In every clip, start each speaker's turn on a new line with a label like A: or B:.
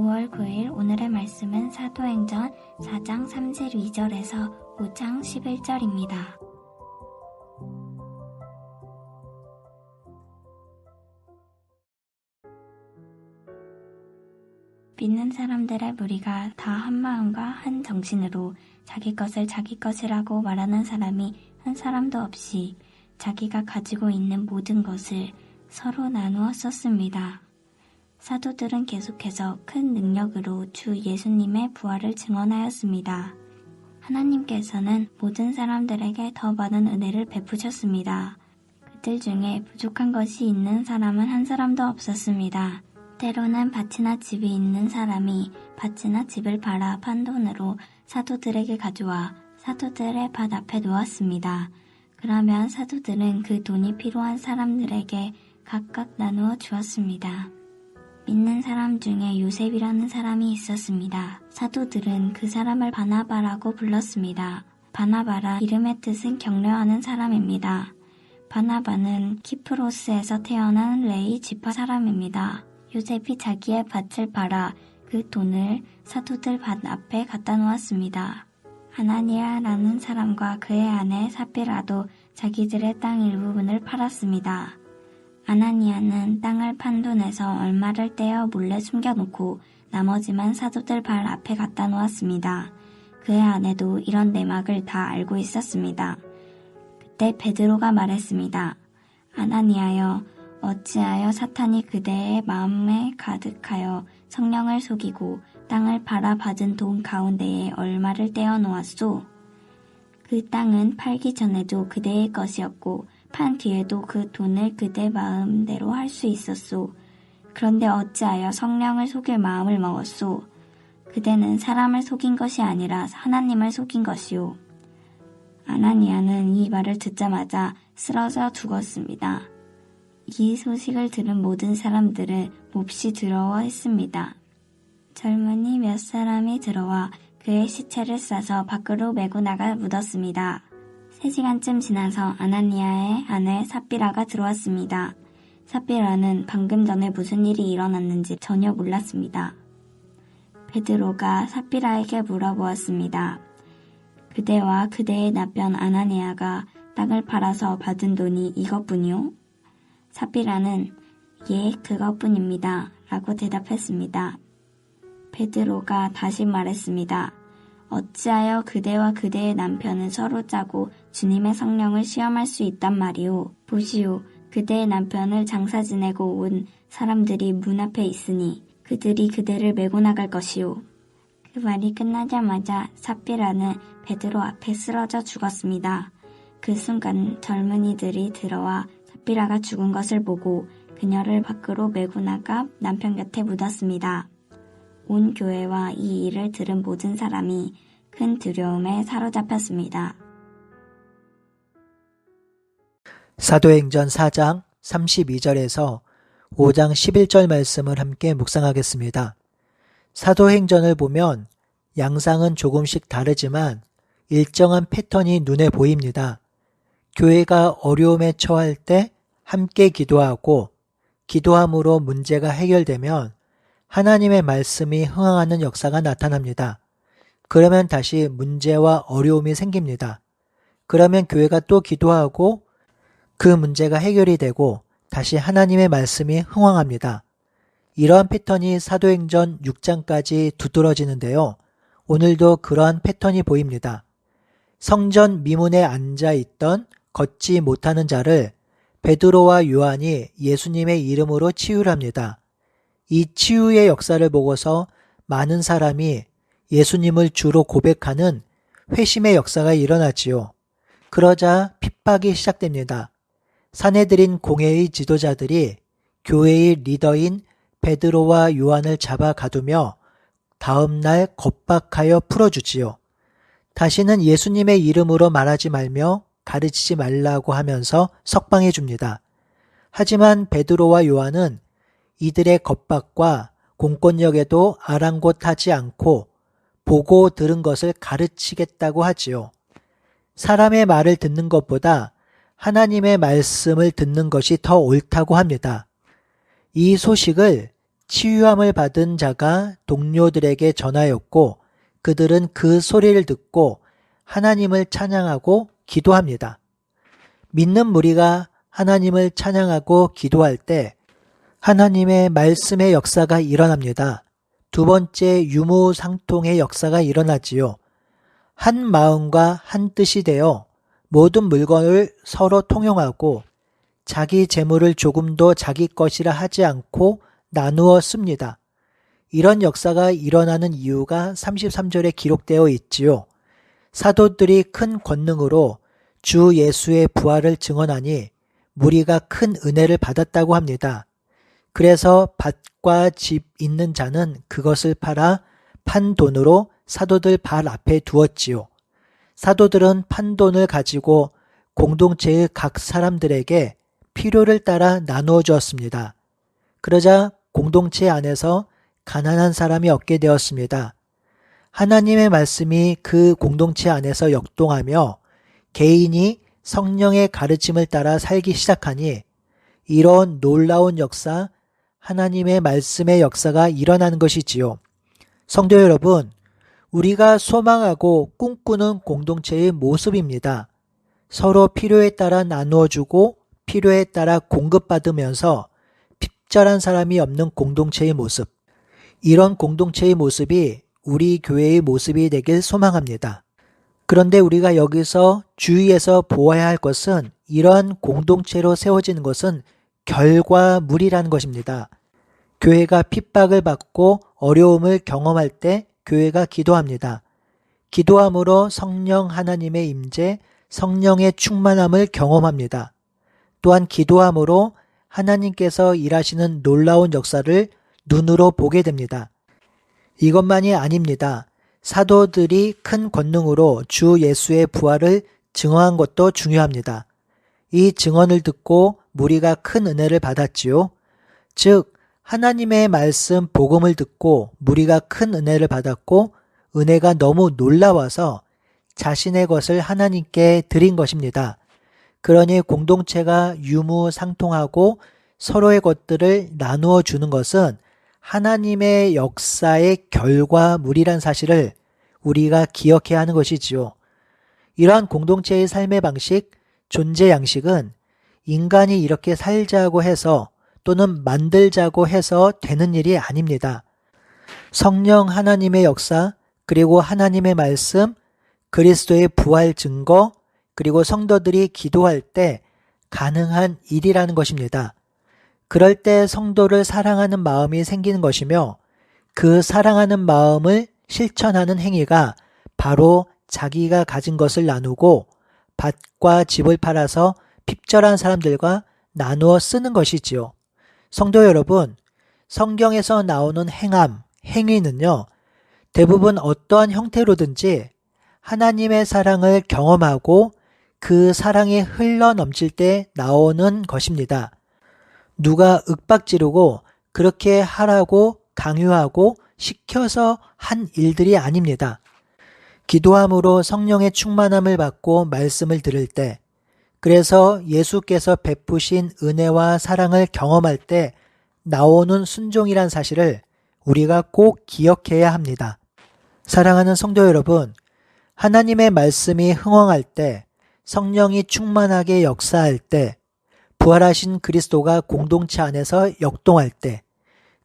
A: 5월 9일 오늘의 말씀은 사도행전 4장 32절에서 5장 11절입니다. 믿는 사람들의 무리가 다 한마음과 한 정신으로 자기 것을 자기 것이라고 말하는 사람이 한 사람도 없이 자기가 가지고 있는 모든 것을 서로 나누어 썼습니다. 사도들은 계속해서 큰 능력으로 주 예수님의 부활을 증언하였습니다. 하나님께서는 모든 사람들에게 더 많은 은혜를 베푸셨습니다. 그들 중에 부족한 것이 있는 사람은 한 사람도 없었습니다. 때로는 밭이나 집이 있는 사람이 밭이나 집을 팔아 판 돈으로 사도들에게 가져와 사도들의 밭 앞에 놓았습니다. 그러면 사도들은 그 돈이 필요한 사람들에게 각각 나누어 주었습니다. 믿는 사람 중에 요셉이라는 사람이 있었습니다. 사도들은 그 사람을 바나바라고 불렀습니다. 바나바라 이름의 뜻은 격려하는 사람입니다. 바나바는 키프로스에서 태어난 레위 지파 사람입니다. 요셉이 자기의 밭을 팔아 그 돈을 사도들 밭 앞에 갖다 놓았습니다. 아나니아라는 사람과 그의 아내 삽비라도 자기들의 땅 일부분을 팔았습니다. 아나니아는 땅을 판 돈에서 얼마를 떼어 몰래 숨겨놓고 나머지만 사도들 발 앞에 갖다 놓았습니다. 그의 아내도 이런 내막을 다 알고 있었습니다. 그때 베드로가 말했습니다. 아나니아여, 어찌하여 사탄이 그대의 마음에 가득하여 성령을 속이고 땅을 팔아 받은 돈 가운데에 얼마를 떼어 놓았소? 그 땅은 팔기 전에도 그대의 것이었고 판 뒤에도 그 돈을 그대 마음대로 할 수 있었소. 그런데 어찌하여 성령을 속일 마음을 먹었소? 그대는 사람을 속인 것이 아니라 하나님을 속인 것이오. 아나니아는 이 말을 듣자마자 쓰러져 죽었습니다. 이 소식을 들은 모든 사람들은 몹시 두려워했습니다. 젊은이 몇 사람이 들어와 그의 시체를 싸서 밖으로 메고 나가 묻었습니다. 3시간쯤 지나서 아나니아의 아내 삽비라가 들어왔습니다. 삽비라는 방금 전에 무슨 일이 일어났는지 전혀 몰랐습니다. 베드로가 삽비라에게 물어보았습니다. 그대와 그대의 남편 아나니아가 땅을 팔아서 받은 돈이 이것뿐이요? 삽비라는 예, 그것뿐입니다. 라고 대답했습니다. 베드로가 다시 말했습니다. 어찌하여 그대와 그대의 남편은 서로 짜고 주님의 성령을 시험할 수 있단 말이오. 보시오, 그대의 남편을 장사 지내고 온 사람들이 문 앞에 있으니 그들이 그대를 메고 나갈 것이오. 그 말이 끝나자마자 삽비라는 베드로 앞에 쓰러져 죽었습니다. 그 순간 젊은이들이 들어와 삽비라가 죽은 것을 보고 그녀를 밖으로 메고 나가 남편 곁에 묻었습니다. 온 교회와 이 일을 들은 모든 사람이 큰 두려움에 사로잡혔습니다.
B: 사도행전 4장 32절에서 5장 11절 말씀을 함께 묵상하겠습니다. 사도행전을 보면 양상은 조금씩 다르지만 일정한 패턴이 눈에 보입니다. 교회가 어려움에 처할 때 함께 기도하고 기도함으로 문제가 해결되면 하나님의 말씀이 흥하는 역사가 나타납니다. 그러면 다시 문제와 어려움이 생깁니다. 그러면 교회가 또 기도하고 그 문제가 해결이 되고 다시 하나님의 말씀이 흥황합니다. 이러한 패턴이 사도행전 6장까지 두드러지는데요. 오늘도 그러한 패턴이 보입니다. 성전 미문에 앉아있던 걷지 못하는 자를 베드로와 요한이 예수님의 이름으로 치유합니다. 이 치유의 역사를 보고서 많은 사람이 예수님을 주로 고백하는 회심의 역사가 일어나지요. 그러자 핍박이 시작됩니다. 사내들인 공회의 지도자들이 교회의 리더인 베드로와 요한을 잡아 가두며 다음날 겁박하여 풀어주지요. 다시는 예수님의 이름으로 말하지 말며 가르치지 말라고 하면서 석방해 줍니다. 하지만 베드로와 요한은 이들의 겁박과 공권력에도 아랑곳하지 않고 보고 들은 것을 가르치겠다고 하지요. 사람의 말을 듣는 것보다 하나님의 말씀을 듣는 것이 더 옳다고 합니다. 이 소식을 치유함을 받은 자가 동료들에게 전하였고 그들은 그 소리를 듣고 하나님을 찬양하고 기도합니다. 믿는 무리가 하나님을 찬양하고 기도할 때 하나님의 말씀의 역사가 일어납니다. 두 번째 유무상통의 역사가 일어나지요. 한 마음과 한 뜻이 되어 모든 물건을 서로 통용하고 자기 재물을 조금도 자기 것이라 하지 않고 나누어 씁니다. 이런 역사가 일어나는 이유가 33절에 기록되어 있지요. 사도들이 큰 권능으로 주 예수의 부활을 증언하니 무리가 큰 은혜를 받았다고 합니다. 그래서 밭과 집 있는 자는 그것을 팔아 판 돈으로 사도들 발 앞에 두었지요. 사도들은 판 돈을 가지고 공동체의 각 사람들에게 필요를 따라 나누어 주었습니다. 그러자 공동체 안에서 가난한 사람이 없게 되었습니다. 하나님의 말씀이 그 공동체 안에서 역동하며 개인이 성령의 가르침을 따라 살기 시작하니 이런 놀라운 역사, 하나님의 말씀의 역사가 일어나는 것이지요. 성도 여러분, 우리가 소망하고 꿈꾸는 공동체의 모습입니다. 서로 필요에 따라 나누어주고 필요에 따라 공급받으면서 핍절한 사람이 없는 공동체의 모습. 이런 공동체의 모습이 우리 교회의 모습이 되길 소망합니다. 그런데 우리가 여기서 주의해서 보아야 할 것은 이러한 공동체로 세워지는 것은 결과물이라는 것입니다. 교회가 핍박을 받고 어려움을 경험할 때 교회가 기도합니다. 기도함으로 성령 하나님의 임재, 성령의 충만함을 경험합니다. 또한 기도함으로 하나님께서 일하시는 놀라운 역사를 눈으로 보게 됩니다. 이것만이 아닙니다. 사도들이 큰 권능으로 주 예수의 부활을 증언한 것도 중요합니다. 이 증언을 듣고 무리가 큰 은혜를 받았지요. 즉 하나님의 말씀 복음을 듣고 무리가 큰 은혜를 받았고 은혜가 너무 놀라워서 자신의 것을 하나님께 드린 것입니다. 그러니 공동체가 유무상통하고 서로의 것들을 나누어 주는 것은 하나님의 역사의 결과물이란 사실을 우리가 기억해야 하는 것이지요. 이러한 공동체의 삶의 방식, 존재 양식은 인간이 이렇게 살자고 해서 또는 만들자고 해서 되는 일이 아닙니다. 성령 하나님의 역사, 그리고 하나님의 말씀, 그리스도의 부활 증거, 그리고 성도들이 기도할 때 가능한 일이라는 것입니다. 그럴 때 성도를 사랑하는 마음이 생기는 것이며 그 사랑하는 마음을 실천하는 행위가 바로 자기가 가진 것을 나누고 밭과 집을 팔아서 핍절한 사람들과 나누어 쓰는 것이지요. 성도 여러분, 성경에서 나오는 행함, 행위는요, 대부분 어떠한 형태로든지 하나님의 사랑을 경험하고 그 사랑이 흘러 넘칠 때 나오는 것입니다. 누가 윽박지르고 그렇게 하라고 강요하고 시켜서 한 일들이 아닙니다. 기도함으로 성령의 충만함을 받고 말씀을 들을 때, 그래서 예수께서 베푸신 은혜와 사랑을 경험할 때 나오는 순종이란 사실을 우리가 꼭 기억해야 합니다. 사랑하는 성도 여러분, 하나님의 말씀이 흥황할 때, 성령이 충만하게 역사할 때, 부활하신 그리스도가 공동체 안에서 역동할 때,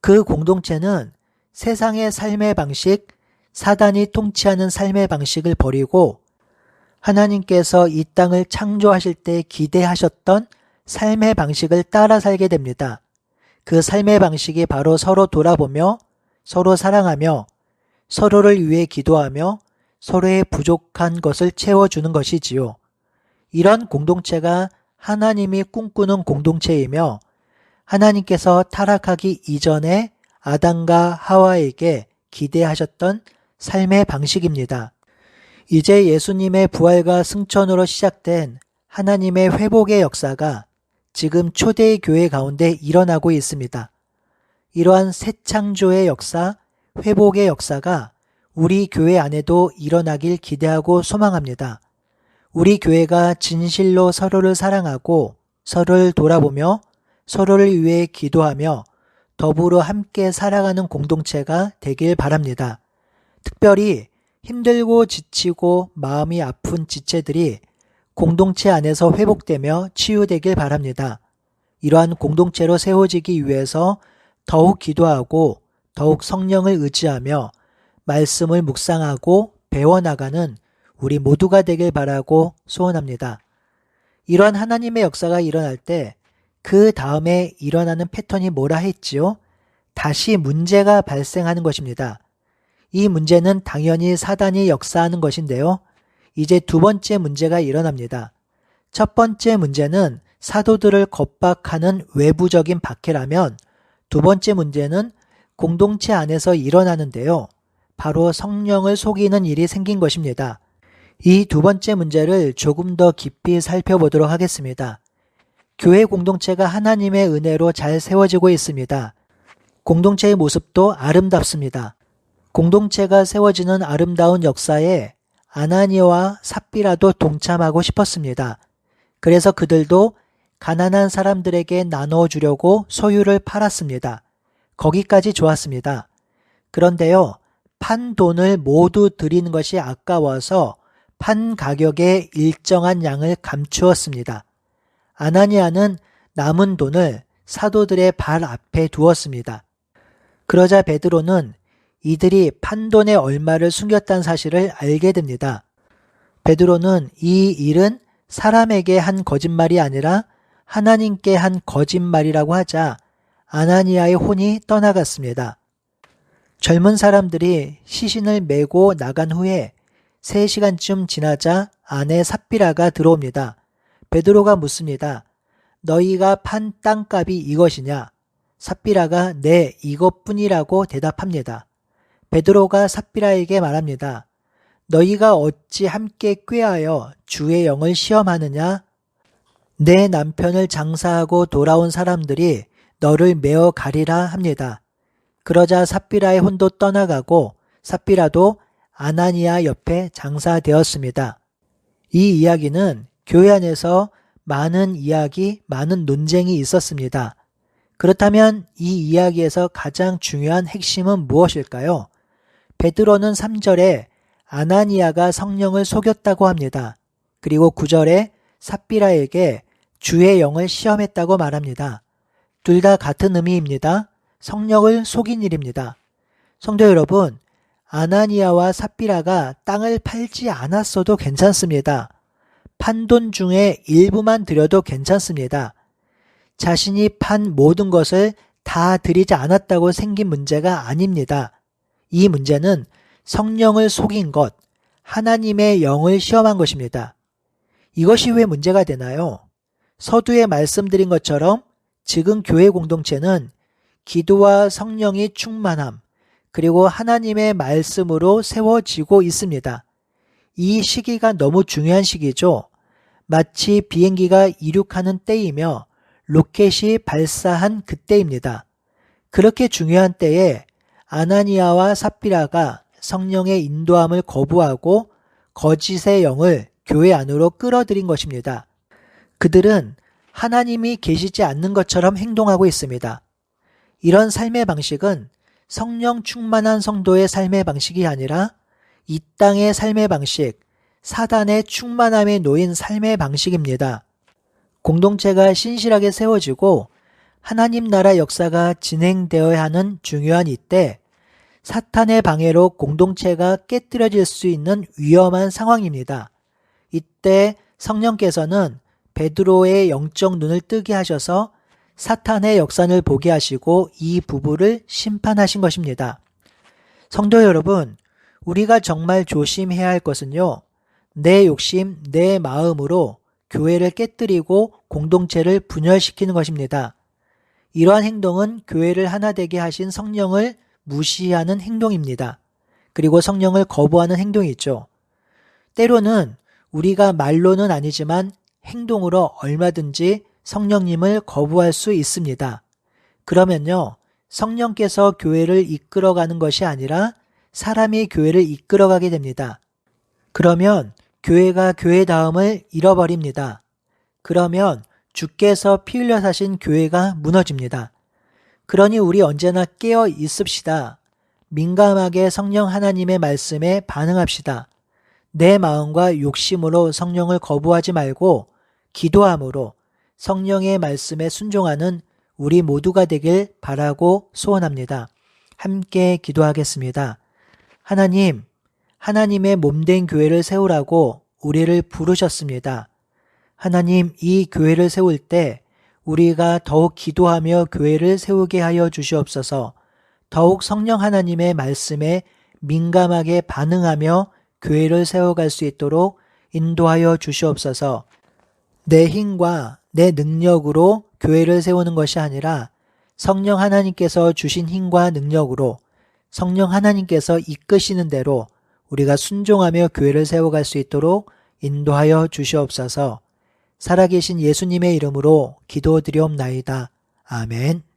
B: 그 공동체는 세상의 삶의 방식, 사단이 통치하는 삶의 방식을 버리고 하나님께서 이 땅을 창조하실 때 기대하셨던 삶의 방식을 따라 살게 됩니다. 그 삶의 방식이 바로 서로 돌아보며 서로 사랑하며 서로를 위해 기도하며 서로의 부족한 것을 채워주는 것이지요. 이런 공동체가 하나님이 꿈꾸는 공동체이며 하나님께서 타락하기 이전에 아담과 하와에게 기대하셨던 삶의 방식입니다. 이제 예수님의 부활과 승천으로 시작된 하나님의 회복의 역사가 지금 초대의 교회 가운데 일어나고 있습니다. 이러한 새 창조의 역사, 회복의 역사가 우리 교회 안에도 일어나길 기대하고 소망합니다. 우리 교회가 진실로 서로를 사랑하고 서로를 돌아보며 서로를 위해 기도하며 더불어 함께 살아가는 공동체가 되길 바랍니다. 특별히 힘들고 지치고 마음이 아픈 지체들이 공동체 안에서 회복되며 치유되길 바랍니다. 이러한 공동체로 세워지기 위해서 더욱 기도하고 더욱 성령을 의지하며 말씀을 묵상하고 배워나가는 우리 모두가 되길 바라고 소원합니다. 이러한 하나님의 역사가 일어날 때 그 다음에 일어나는 패턴이 뭐라 했지요? 다시 문제가 발생하는 것입니다. 이 문제는 당연히 사단이 역사하는 것인데요. 이제 두 번째 문제가 일어납니다. 첫 번째 문제는 사도들을 겁박하는 외부적인 박해라면 두 번째 문제는 공동체 안에서 일어나는데요. 바로 성령을 속이는 일이 생긴 것입니다. 이 두 번째 문제를 조금 더 깊이 살펴보도록 하겠습니다. 교회 공동체가 하나님의 은혜로 잘 세워지고 있습니다. 공동체의 모습도 아름답습니다. 공동체가 세워지는 아름다운 역사에 아나니아와 삽비라도 동참하고 싶었습니다. 그래서 그들도 가난한 사람들에게 나눠주려고 소유를 팔았습니다. 거기까지 좋았습니다. 그런데요, 판 돈을 모두 드리는 것이 아까워서 판 가격의 일정한 양을 감추었습니다. 아나니아는 남은 돈을 사도들의 발 앞에 두었습니다. 그러자 베드로는 이들이 판돈의 얼마를 숨겼다는 사실을 알게 됩니다. 베드로는 이 일은 사람에게 한 거짓말이 아니라 하나님께 한 거짓말이라고 하자 아나니아의 혼이 떠나갔습니다. 젊은 사람들이 시신을 메고 나간 후에 3시간쯤 지나자 아내 삽비라가 들어옵니다. 베드로가 묻습니다. 너희가 판 땅값이 이것이냐? 삽비라가 네, 이것뿐이라고 대답합니다. 베드로가 삽비라에게 말합니다. 너희가 어찌 함께 꾀하여 주의 영을 시험하느냐? 내 남편을 장사하고 돌아온 사람들이 너를 메어 가리라 합니다. 그러자 삽비라의 혼도 떠나가고 삽비라도 아나니아 옆에 장사되었습니다. 이 이야기는 교회 안에서 많은 이야기, 많은 논쟁이 있었습니다. 그렇다면 이 이야기에서 가장 중요한 핵심은 무엇일까요? 베드로는 3절에 아나니아가 성령을 속였다고 합니다. 그리고 9절에 삽비라에게 주의 영을 시험했다고 말합니다. 둘 다 같은 의미입니다. 성령을 속인 일입니다. 성도 여러분, 아나니아와 삽비라가 땅을 팔지 않았어도 괜찮습니다. 판돈 중에 일부만 드려도 괜찮습니다. 자신이 판 모든 것을 다 드리지 않았다고 생긴 문제가 아닙니다. 이 문제는 성령을 속인 것, 하나님의 영을 시험한 것입니다. 이것이 왜 문제가 되나요? 서두에 말씀드린 것처럼 지금 교회 공동체는 기도와 성령이 충만함, 그리고 하나님의 말씀으로 세워지고 있습니다. 이 시기가 너무 중요한 시기죠. 마치 비행기가 이륙하는 때이며 로켓이 발사한 그때입니다. 그렇게 중요한 때에 아나니아와 삽비라가 성령의 인도함을 거부하고 거짓의 영을 교회 안으로 끌어들인 것입니다. 그들은 하나님이 계시지 않는 것처럼 행동하고 있습니다. 이런 삶의 방식은 성령 충만한 성도의 삶의 방식이 아니라 이 땅의 삶의 방식, 사단의 충만함에 놓인 삶의 방식입니다. 공동체가 신실하게 세워지고 하나님 나라 역사가 진행되어야 하는 중요한 이때 사탄의 방해로 공동체가 깨뜨려질 수 있는 위험한 상황입니다. 이때 성령께서는 베드로의 영적 눈을 뜨게 하셔서 사탄의 역산을 보게 하시고 이 부부를 심판하신 것입니다. 성도 여러분, 우리가 정말 조심해야 할 것은요, 내 욕심, 내 마음으로 교회를 깨뜨리고 공동체를 분열시키는 것입니다. 이러한 행동은 교회를 하나 되게 하신 성령을 무시하는 행동입니다. 그리고 성령을 거부하는 행동이죠. 때로는 우리가 말로는 아니지만 행동으로 얼마든지 성령님을 거부할 수 있습니다. 그러면요, 성령께서 교회를 이끌어가는 것이 아니라 사람이 교회를 이끌어가게 됩니다. 그러면 교회가 교회다움을 잃어버립니다. 그러면 주께서 피 흘려 사신 교회가 무너집니다. 그러니 우리 언제나 깨어 있읍시다. 민감하게 성령 하나님의 말씀에 반응합시다. 내 마음과 욕심으로 성령을 거부하지 말고 기도함으로 성령의 말씀에 순종하는 우리 모두가 되길 바라고 소원합니다. 함께 기도하겠습니다. 하나님, 하나님의 몸된 교회를 세우라고 우리를 부르셨습니다. 하나님, 이 교회를 세울 때 우리가 더욱 기도하며 교회를 세우게 하여 주시옵소서. 더욱 성령 하나님의 말씀에 민감하게 반응하며 교회를 세워갈 수 있도록 인도하여 주시옵소서. 내 힘과 내 능력으로 교회를 세우는 것이 아니라 성령 하나님께서 주신 힘과 능력으로 성령 하나님께서 이끄시는 대로 우리가 순종하며 교회를 세워갈 수 있도록 인도하여 주시옵소서. 살아계신 예수님의 이름으로 기도드리옵나이다. 아멘.